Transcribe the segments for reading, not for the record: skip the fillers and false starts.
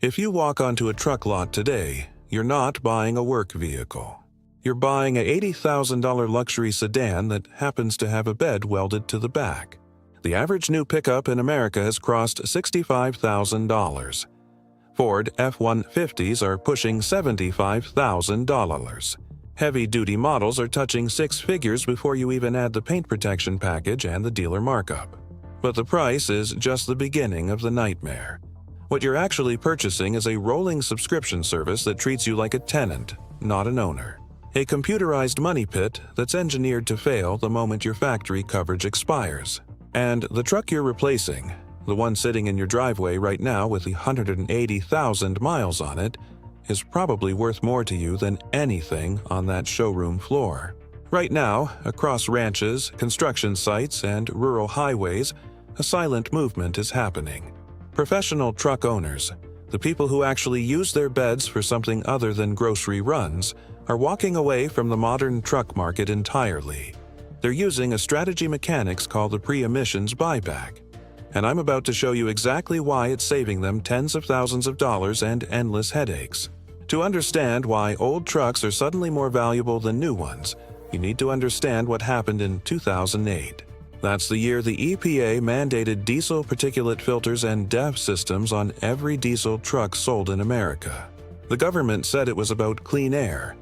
If you walk onto a truck lot today, you're not buying a work vehicle. You're buying a $80,000 luxury sedan that happens to have a bed welded to the back. The average new pickup in America has crossed $65,000. Ford F-150s are pushing $75,000. Heavy-duty models are touching six figures before you even add the paint protection package and the dealer markup. But the price is just the beginning of the nightmare. What you're actually purchasing is a rolling subscription service that treats you like a tenant, not an owner. A computerized money pit that's engineered to fail the moment your factory coverage expires. And the truck you're replacing, the one sitting in your driveway right now with 180,000 miles on it, is probably worth more to you than anything on that showroom floor. Right now, across ranches, construction sites, and rural highways, a silent movement is happening. Professional truck owners, the people who actually use their beds for something other than grocery runs, are walking away from the modern truck market entirely. They're using a strategy mechanics called the pre-emissions buyback. And I'm about to show you exactly why it's saving them tens of thousands of dollars and endless headaches. To understand why old trucks are suddenly more valuable than new ones, you need to understand what happened in 2008. That's the year the EPA mandated diesel particulate filters and DEF systems on every diesel truck sold in America. The government said it was about clean air.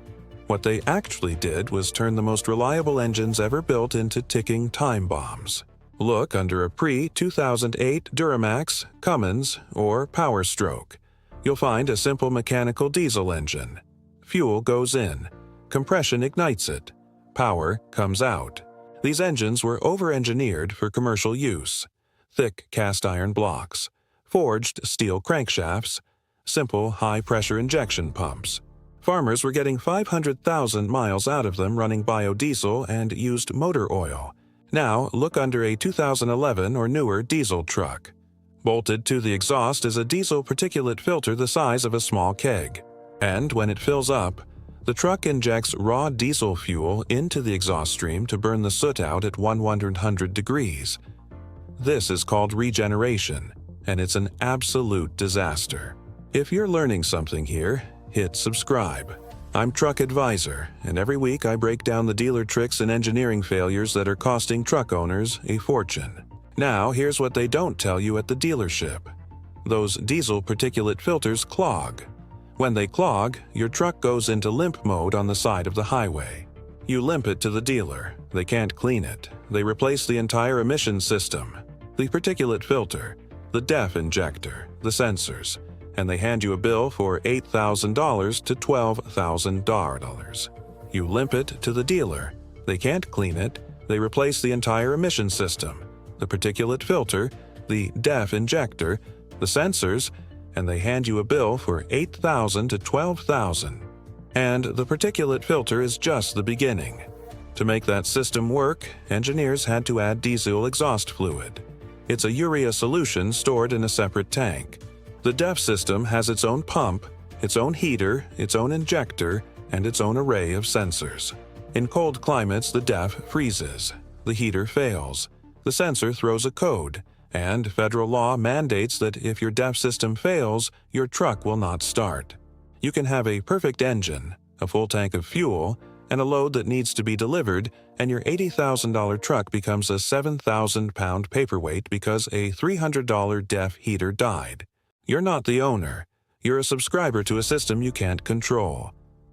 What they actually did was turn the most reliable engines ever built into ticking time bombs. Look under a pre-2008 Duramax, Cummins, or Power Stroke. You'll find a simple mechanical diesel engine. Fuel goes in. Compression ignites it. Power comes out. These engines were over-engineered for commercial use. Thick cast iron blocks, forged steel crankshafts, simple high-pressure injection pumps. Farmers were getting 500,000 miles out of them running biodiesel and used motor oil. Now, look under a 2011 or newer diesel truck. Bolted to the exhaust is a diesel particulate filter the size of a small keg. And when it fills up, the truck injects raw diesel fuel into the exhaust stream to burn the soot out at 100 degrees. This is called regeneration, and it's an absolute disaster. If you're learning something here, hit subscribe. I'm Truck Advisor, and every week I break down the dealer tricks and engineering failures that are costing truck owners a fortune. Now, here's what they don't tell you at the dealership. Those diesel particulate filters clog. When they clog, your truck goes into limp mode on the side of the highway. You limp it to the dealer. They can't clean it. They replace the entire emission system, the particulate filter, the DEF injector, the sensors, and they hand you a bill for $8,000 to $12,000. You limp it to the dealer. They can't clean it. They replace the entire emission system, the particulate filter, the DEF injector, the sensors, and they hand you a bill for $8,000 to $12,000. And the particulate filter is just the beginning. To make that system work, engineers had to add diesel exhaust fluid. It's a urea solution stored in a separate tank. The DEF system has its own pump, its own heater, its own injector, and its own array of sensors. In cold climates, the DEF freezes. The heater fails. The sensor throws a code, and federal law mandates that if your DEF system fails, your truck will not start. You can have a perfect engine, a full tank of fuel, and a load that needs to be delivered, and your $80,000 truck becomes a 7,000-pound paperweight because a $300 DEF heater died. You're not the owner. You're a subscriber to a system you can't control.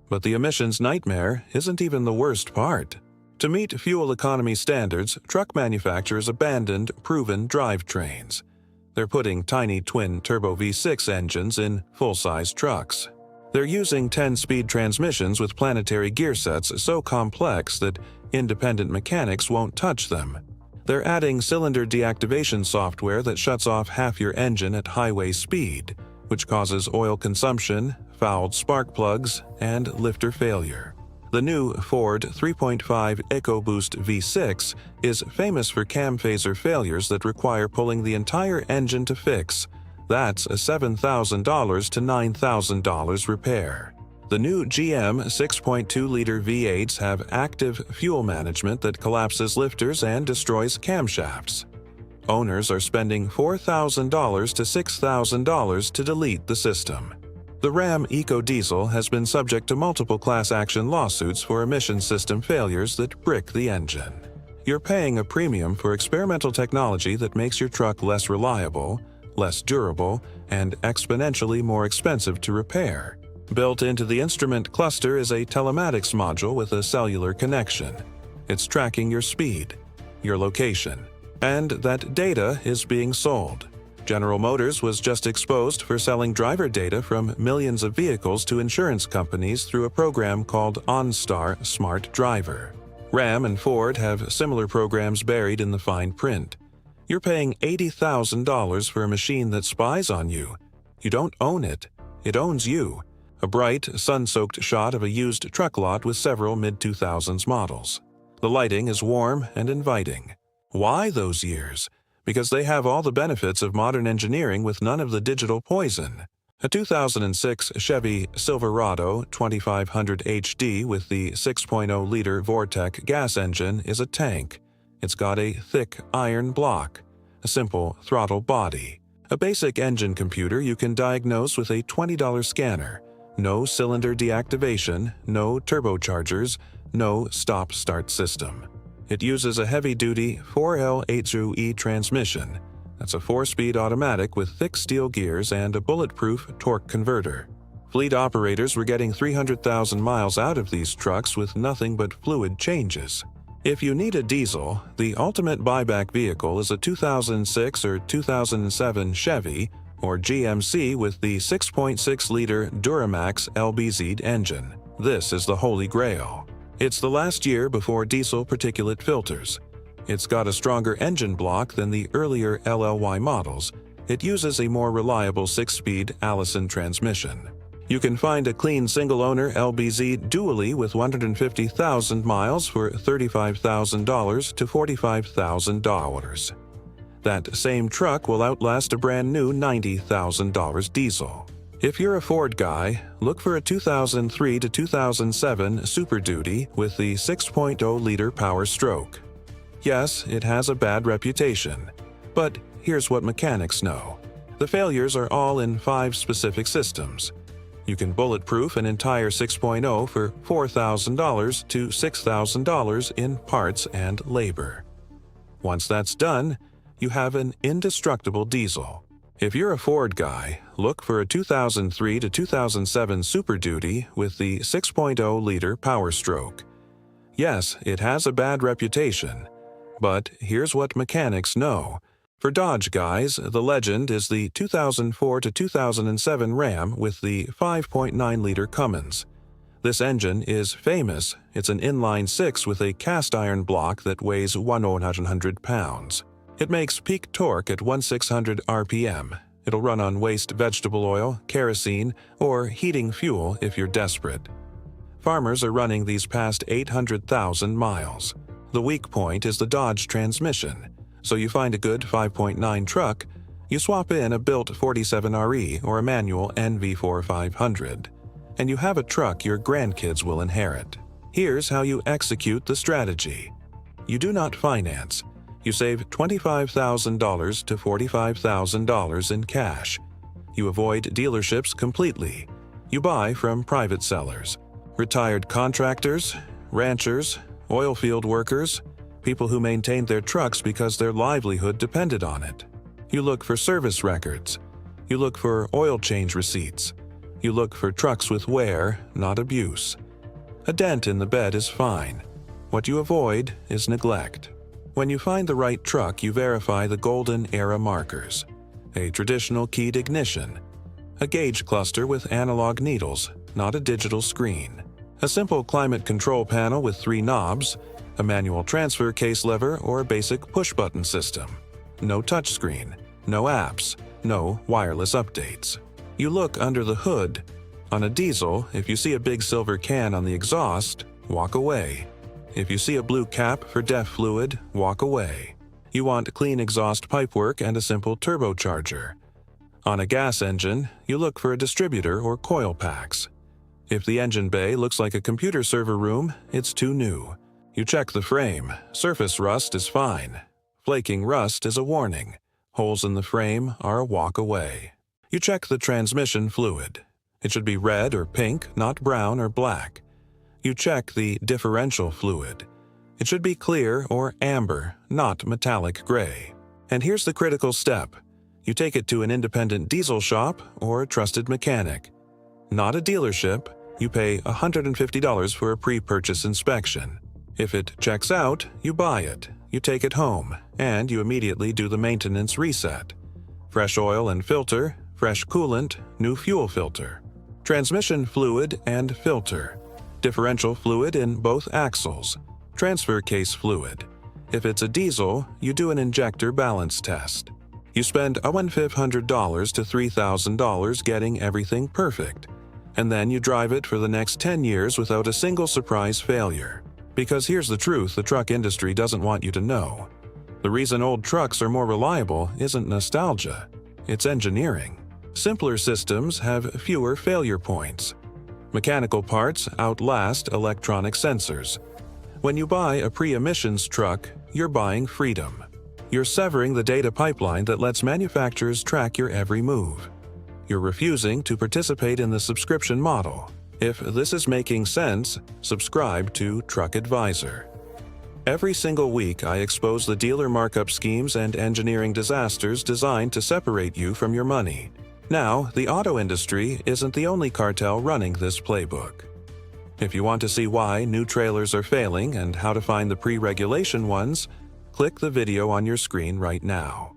But the emissions nightmare isn't even the worst part. To meet fuel economy standards, truck manufacturers abandoned proven drivetrains. They're putting tiny twin-turbo V6 engines in full-size trucks. They're using 10-speed transmissions with planetary gear sets so complex that independent mechanics won't touch them. They're adding cylinder deactivation software that shuts off half your engine at highway speed, which causes oil consumption, fouled spark plugs, and lifter failure. The new Ford 3.5 EcoBoost V6 is famous for cam phaser failures that require pulling the entire engine to fix. That's a $7,000 to $9,000 repair. The new GM 6.2-liter V8s have active fuel management that collapses lifters and destroys camshafts. owners are spending $4,000 to $6,000 to delete the system. The Ram EcoDiesel has been subject to multiple class action lawsuits for emission system failures that brick the engine. You're paying a premium for experimental technology that makes your truck less reliable, less durable, and exponentially more expensive to repair. Built into the instrument cluster is a telematics module with a cellular connection. It's tracking your speed, your location, and that data is being sold. General Motors was just exposed for selling driver data from millions of vehicles to insurance companies through a program called OnStar Smart Driver. Ram and Ford have similar programs buried in the fine print. You're paying $80,000 for a machine that spies on you. You don't own it. It owns you. A bright, sun-soaked shot of a used truck lot with several mid-2000s models. The lighting is warm and inviting. Why those years? Because they have all the benefits of modern engineering with none of the digital poison. A 2006 Chevy Silverado 2500 HD with the 6.0-liter Vortec gas engine is a tank. It's got a thick iron block, a simple throttle body, a basic engine computer you can diagnose with a $20 scanner, no cylinder deactivation, no turbochargers, no stop-start system. It uses a heavy-duty 4L80E transmission. That's a 4-speed automatic with thick steel gears and a bulletproof torque converter. Fleet operators were getting 300,000 miles out of these trucks with nothing but fluid changes. If you need a diesel, the ultimate buyback vehicle is a 2006 or 2007 Chevy or GMC with the 6.6-liter Duramax LBZ engine. This is the holy grail. It's the last year before diesel particulate filters. It's got a stronger engine block than the earlier LLY models. It uses a more reliable 6-speed Allison transmission. You can find a clean single-owner LBZ dually with 150,000 miles for $35,000 to $45,000. That same truck will outlast a brand new $90,000 diesel. If you're a Ford guy, look for a 2003 to 2007 Super Duty with the 6.0-liter Power Stroke. Yes, it has a bad reputation, but here's what mechanics know. The failures are all in 5 specific systems. You can bulletproof an entire 6.0 for $4,000 to $6,000 in parts and labor. Once that's done, you have an indestructible diesel. If you're a Ford guy, look for a 2003 to 2007 Super Duty with the 6.0-liter Power Stroke. Yes, it has a bad reputation, but here's what mechanics know. For Dodge guys, the legend is the 2004 to 2007 Ram with the 5.9-liter Cummins. This engine is famous. It's an inline-6 with a cast-iron block that weighs 100 pounds. It makes peak torque at 1,600 RPM. It'll run on waste vegetable oil, kerosene, or heating fuel if you're desperate. Farmers are running these past 800,000 miles. The weak point is the Dodge transmission. So you find a good 5.9 truck, you swap in a built 47RE or a manual NV4 500, and you have a truck your grandkids will inherit. Here's how you execute the strategy. You do not finance. You save $25,000 to $45,000 in cash. You avoid dealerships completely. You buy from private sellers, retired contractors, ranchers, oil field workers, people who maintained their trucks because their livelihood depended on it. You look for service records. You look for oil change receipts. You look for trucks with wear, not abuse. A dent in the bed is fine. What you avoid is neglect. When you find the right truck, you verify the golden era markers. A traditional keyed ignition. A gauge cluster with analog needles, not a digital screen. A simple climate control panel with 3 knobs, a manual transfer case lever, or a basic push-button system. No touchscreen, no apps, no wireless updates. You look under the hood. On a diesel, if you see a big silver can on the exhaust, walk away. If you see a blue cap for DEF fluid, walk away. You want clean exhaust pipework and a simple turbocharger. On a gas engine, you look for a distributor or coil packs. If the engine bay looks like a computer server room, it's too new. You check the frame. Surface rust is fine. flaking rust is a warning. Holes in the frame are a walk away. You check the transmission fluid. It should be red or pink, not brown or black. You check the differential fluid. It should be clear or amber, not metallic gray. And here's the critical step. You take it to an independent diesel shop or a trusted mechanic. Not a dealership. You pay $150 for a pre-purchase inspection. If it checks out, you buy it, you take it home, and you immediately do the maintenance reset. Fresh oil and filter, fresh coolant, new fuel filter. Transmission fluid and filter. Differential fluid in both axles. Transfer case fluid. If it's a diesel, you do an injector balance test. You spend $1,500 to $3,000 getting everything perfect. And then you drive it for the next 10 years without a single surprise failure. Because here's the truth the truck industry doesn't want you to know. The reason old trucks are more reliable isn't nostalgia, it's engineering. Simpler systems have fewer failure points. Mechanical parts outlast electronic sensors. When you buy a pre-emissions truck, you're buying freedom. You're severing the data pipeline that lets manufacturers track your every move. You're refusing to participate in the subscription model. If this is making sense, subscribe to Truck Advisor. Every single week, I expose the dealer markup schemes and engineering disasters designed to separate you from your money. Now, the auto industry isn't the only cartel running this playbook. If you want to see why new trailers are failing and how to find the pre-regulation ones, click the video on your screen right now.